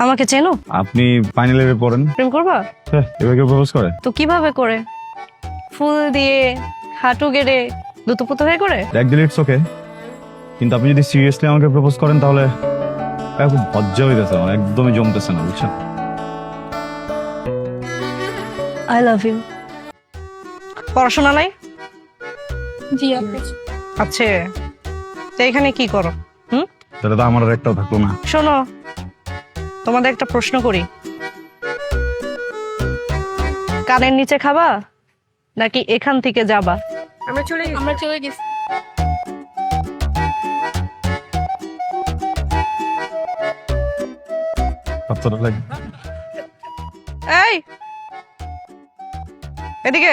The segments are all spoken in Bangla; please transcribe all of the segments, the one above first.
আমাকে চেনো? আপনি ফাইনাল ইয়ারে পড়েন? প্রেম করবা? এবার কেউ প্রপোজ করে? তো কিভাবে করে? ফুল দিয়ে, হাঁটু গেড়ে, দুতুপুতু হয়ে করে? এক দিলে ইটস ওকে, কিন্তু আপনি যদি সিরিয়াসলি আমাকে প্রপোজ করেন তাহলে খুব লজ্জা হইতেছে, আমার একদমই জমতেছে না, বুঝছেন? I love you. পড়াশোনা নাই? জি আপু। আচ্ছা, তো এখানে কি করো? তাহলে তো আমার আর একটাও থাকলো না। শোনো, তোমাদের একটা প্রশ্ন করি, কানের নিচে খাবা নাকি এখান থেকে যাবা? আমরা চলে গেছি। কতটা লাগে? এই এদিকে।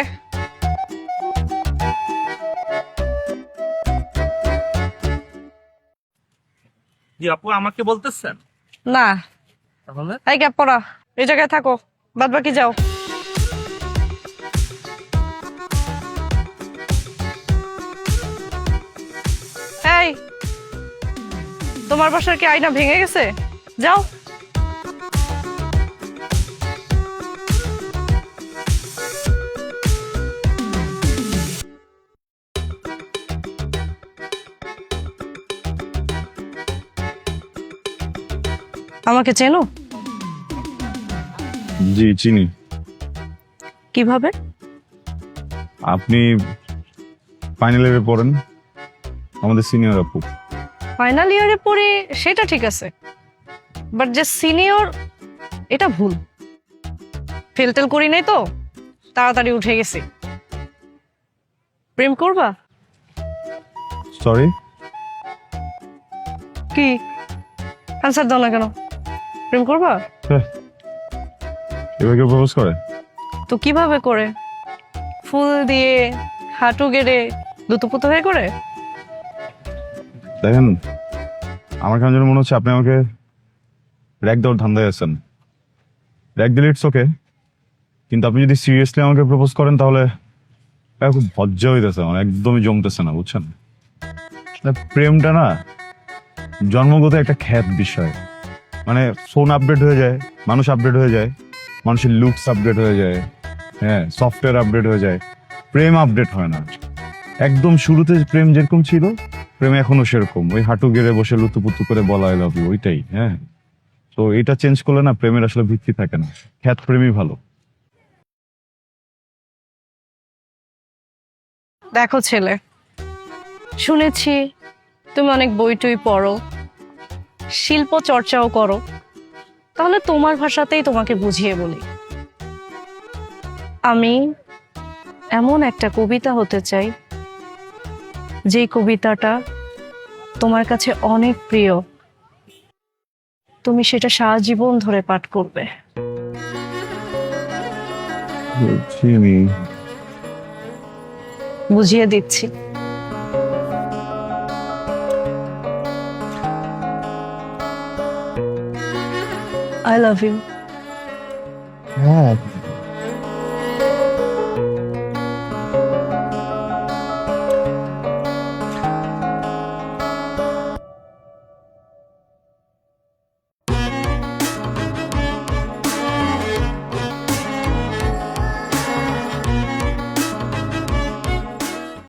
জি আপু, আমাকে বলতেছেন? না, তাহলে এই গ্যাপ পড়া, এই জায়গায় থাকো, বাদ বাকি যাও। এই, তোমার বাসার কি আয়না ভেঙে গেছে? যাও। আমাকে চেনো? জি চিনি। কিভাবে? আপনি ফাইনাল ইয়ারে পড়েন, আমাদের সিনিয়র আপু। ফাইনাল ইয়ারে পড়ি সেটা ঠিক আছে, বাট যে সিনিয়র এটা ভুল। ফেল টেল করি নাই তো, তাড়াতাড়ি উঠে গেছি। প্রেম করবা? সরি? কি আনসার দাও না কেন? প্রেম করবা? এবার কেউ প্রপোজ করে? তো কিভাবে করে? ফুল দিয়ে, হাঁটু গেড়ে, দুতুপুতু হয়ে করে? দেখেন, আমার কেন যেন মনে হচ্ছে আপনি আমাকে র্যাক দেওয়ার ধান্দায় আছেন। র্যাক দিলে ইটস ওকে, কিন্তু আপনি যদি সিরিয়াসলি আমাকে প্রপোজ করেন তাহলে খুব লজ্জা হইতেছে, আমার একদমই জমতেছে না, বুঝছেন? প্রেমটা না জন্মগত একটা খ্যাত বিষয়, মানে ফোন আপডেট হয়ে যায়, মানুষ আপডেট হয়ে যায়, মানুষের লুকস আপডেট হয়ে যায়, হ্যাঁ সফটওয়্যার আপডেট হয়ে যায়, প্রেম আপডেট হয় না। একদম শুরুতে প্রেম যেরকম ছিল, প্রেম এখনো সেরকম, ওই হাঁটু গেড়ে বসে লুতুপুতু করে বলা আই লাভ ইউ, ওইটাই। হ্যাঁ, তো এটা চেঞ্জ করলে না প্রেমের আসলে ভিত্তি থাকে না, খ্যাত প্রেমই ভালো। দেখো ছেলে, শুনেছি তুমি অনেক বই টই পড়ো, শিল্প চর্চাও করো, তাহলে তোমার ভাষাতেই তোমাকে বুঝিয়ে বলি। আমি এমন একটা কবিতা হতে চাই যে কবিতাটা তোমার কাছে অনেক প্রিয়, তুমি সেটা সারা জীবন ধরে পাঠ করবে। আমি বুঝিয়ে দিচ্ছি। I love you. হ্যাঁ